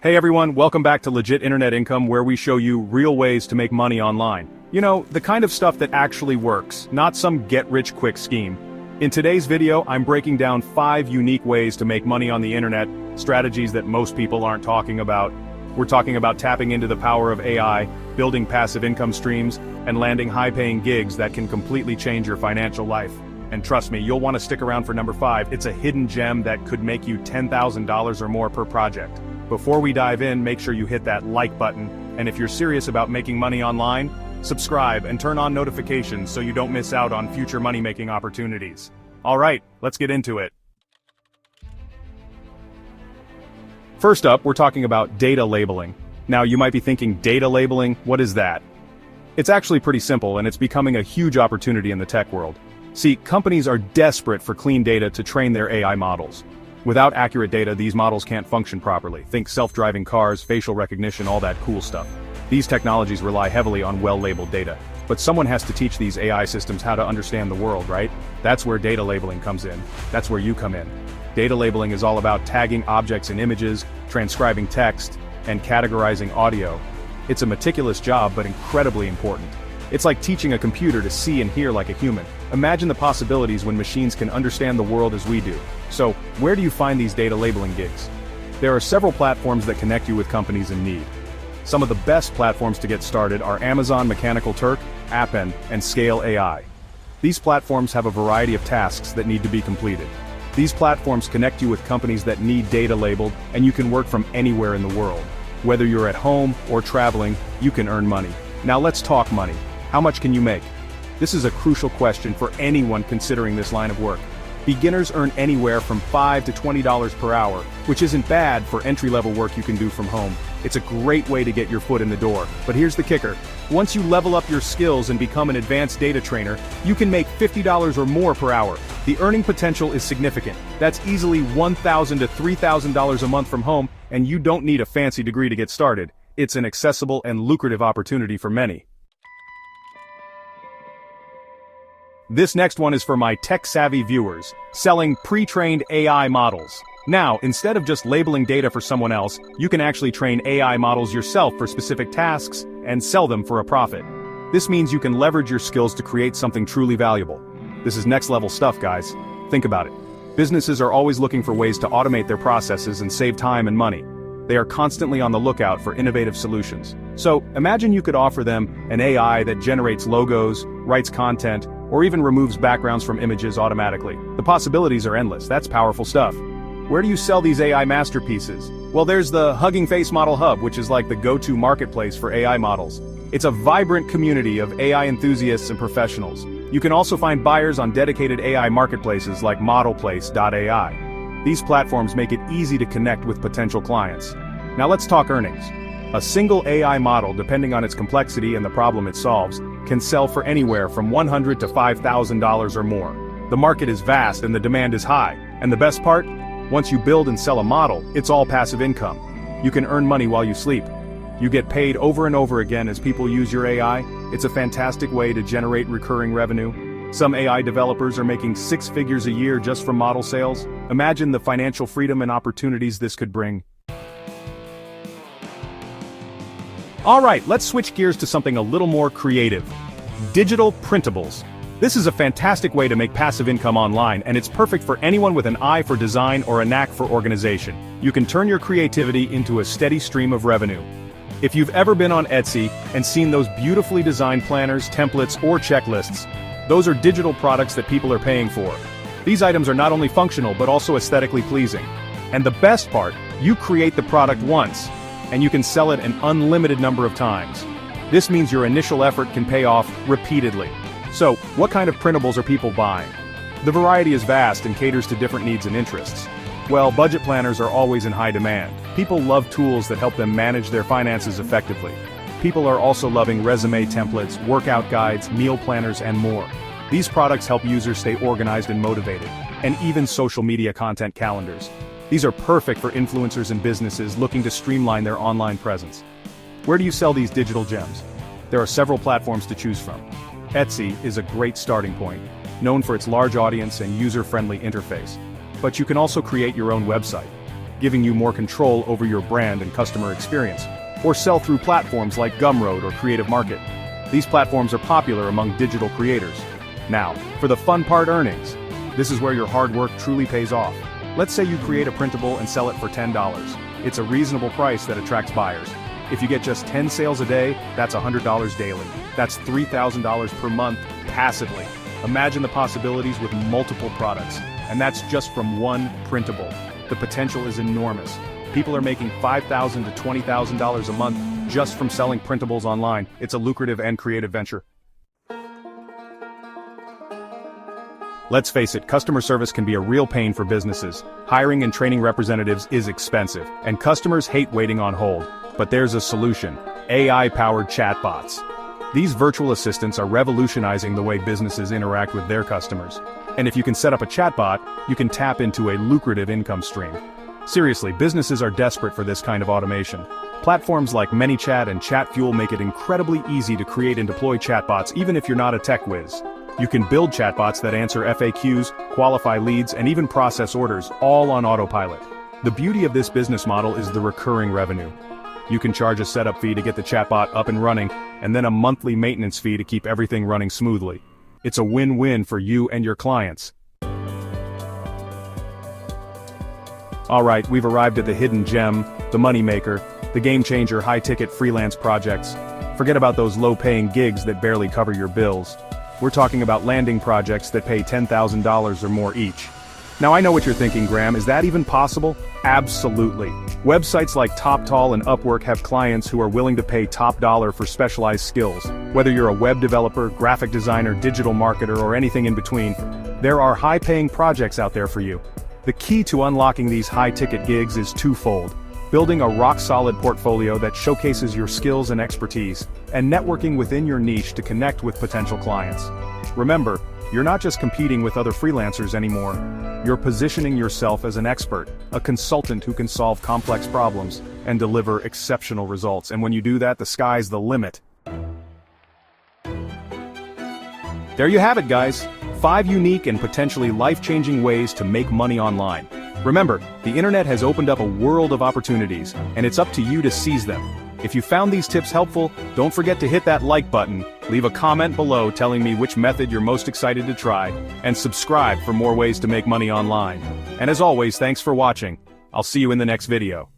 Hey everyone, welcome back to Legit Internet Income, where we show you real ways to make money online. You know, the kind of stuff that actually works, not some get-rich-quick scheme. In today's video, I'm breaking down 5 unique ways to make money on the internet, strategies that most people aren't talking about. We're talking about tapping into the power of AI, building passive income streams, and landing high-paying gigs that can completely change your financial life. And trust me, you'll want to stick around for number 5. It's a hidden gem that could make you $10,000 or more per project. Before we dive in, make sure you hit that like button, and if you're serious about making money online, subscribe and turn on notifications so you don't miss out on future money-making opportunities. Alright, let's get into it. First up, we're talking about data labeling. Now, you might be thinking, data labeling, what is that? It's actually pretty simple, and it's becoming a huge opportunity in the tech world. See, companies are desperate for clean data to train their AI models. Without accurate data, these models can't function properly. Think self-driving cars, facial recognition, all that cool stuff. These technologies rely heavily on well-labeled data. But someone has to teach these AI systems how to understand the world, right? That's where data labeling comes in. That's where you come in. Data labeling is all about tagging objects in images, transcribing text, and categorizing audio. It's a meticulous job, but incredibly important. It's like teaching a computer to see and hear like a human. Imagine the possibilities when machines can understand the world as we do. So, where do you find these data labeling gigs? There are several platforms that connect you with companies in need. Some of the best platforms to get started are Amazon Mechanical Turk, Appen, and Scale AI. These platforms have a variety of tasks that need to be completed. These platforms connect you with companies that need data labeled, and you can work from anywhere in the world. Whether you're at home or traveling, you can earn money. Now let's talk money. How much can you make? This is a crucial question for anyone considering this line of work. Beginners earn anywhere from $5 to $20 per hour, which isn't bad for entry-level work you can do from home. It's a great way to get your foot in the door. But here's the kicker. Once you level up your skills and become an advanced data trainer, you can make $50 or more per hour. The earning potential is significant. That's easily $1,000 to $3,000 a month from home, and you don't need a fancy degree to get started. It's an accessible and lucrative opportunity for many. This next one is for my tech-savvy viewers, selling pre-trained AI models. Now, instead of just labeling data for someone else, you can actually train AI models yourself for specific tasks and sell them for a profit. This means you can leverage your skills to create something truly valuable. This is next-level stuff, guys. Think about it. Businesses are always looking for ways to automate their processes and save time and money. They are constantly on the lookout for innovative solutions. So, imagine you could offer them an AI that generates logos, writes content, or even removes backgrounds from images automatically. The possibilities are endless. That's powerful stuff. Where do you sell these AI masterpieces? Well, there's the Hugging Face Model Hub, which is like the go-to marketplace for AI models. It's a vibrant community of AI enthusiasts and professionals. You can also find buyers on dedicated AI marketplaces like ModelPlace.ai. These platforms make it easy to connect with potential clients. Now let's talk earnings. A single AI model, depending on its complexity and the problem it solves, can sell for anywhere from $100 to $5,000 or more. The market is vast and the demand is high. And the best part? Once you build and sell a model, it's all passive income. You can earn money while you sleep. You get paid over and over again as people use your AI. It's a fantastic way to generate recurring revenue. Some AI developers are making 6 figures a year just from model sales. Imagine the financial freedom and opportunities this could bring. Alright, let's switch gears to something a little more creative. Digital printables. This is a fantastic way to make passive income online, and it's perfect for anyone with an eye for design or a knack for organization. You can turn your creativity into a steady stream of revenue. If you've ever been on Etsy and seen those beautifully designed planners, templates, or checklists, those are digital products that people are paying for. These items are not only functional but also aesthetically pleasing. And the best part, you create the product once, and you can sell it an unlimited number of times. This means your initial effort can pay off repeatedly. So, what kind of printables are people buying? The variety is vast and caters to different needs and interests. Well, budget planners are always in high demand. People love tools that help them manage their finances effectively. People are also loving resume templates, workout guides, meal planners, and more. These products help users stay organized and motivated, and even social media content calendars. These are perfect for influencers and businesses looking to streamline their online presence. Where do you sell these digital gems? There are several platforms to choose from. Etsy is a great starting point, known for its large audience and user-friendly interface. But you can also create your own website. giving you more control over your brand and customer experience. Or sell through platforms like Gumroad or Creative Market. These platforms are popular among digital creators. Now, for the fun part, earnings. This is where your hard work truly pays off. Let's say you create a printable and sell it for $10. It's a reasonable price that attracts buyers. If you get just 10 sales a day, that's $100 daily. That's $3,000 per month, passively. Imagine the possibilities with multiple products. And that's just from one printable. The potential is enormous. People are making $5,000 to $20,000 a month just from selling printables online. It's a lucrative and creative venture. Let's face it, customer service can be a real pain for businesses. Hiring and training representatives is expensive, and customers hate waiting on hold. But there's a solution: AI-powered chatbots. These virtual assistants are revolutionizing the way businesses interact with their customers. And if you can set up a chatbot, you can tap into a lucrative income stream. Seriously, businesses are desperate for this kind of automation. Platforms like ManyChat and ChatFuel make it incredibly easy to create and deploy chatbots even if you're not a tech whiz. You can build chatbots that answer FAQs, qualify leads, and even process orders, all on autopilot. The beauty of this business model is the recurring revenue. You can charge a setup fee to get the chatbot up and running, and then a monthly maintenance fee to keep everything running smoothly. It's a win-win for you and your clients. Alright, we've arrived at the hidden gem, the moneymaker, the game-changer high-ticket freelance projects. Forget about those low-paying gigs that barely cover your bills. We're talking about landing projects that pay $10,000 or more each. Now I know what you're thinking, Graham, is that even possible? Absolutely. Websites like TopTal and Upwork have clients who are willing to pay top dollar for specialized skills. Whether you're a web developer, graphic designer, digital marketer, or anything in between, there are high-paying projects out there for you. The key to unlocking these high-ticket gigs is twofold: building a rock-solid portfolio that showcases your skills and expertise, and networking within your niche to connect with potential clients. Remember, you're not just competing with other freelancers anymore. You're positioning yourself as an expert, a consultant who can solve complex problems and deliver exceptional results. And when you do that, the sky's the limit. There you have it, guys. 5 unique and potentially life-changing ways to make money online. Remember, the internet has opened up a world of opportunities, and it's up to you to seize them. If you found these tips helpful, don't forget to hit that like button, leave a comment below telling me which method you're most excited to try, and subscribe for more ways to make money online. And as always, thanks for watching. I'll see you in the next video.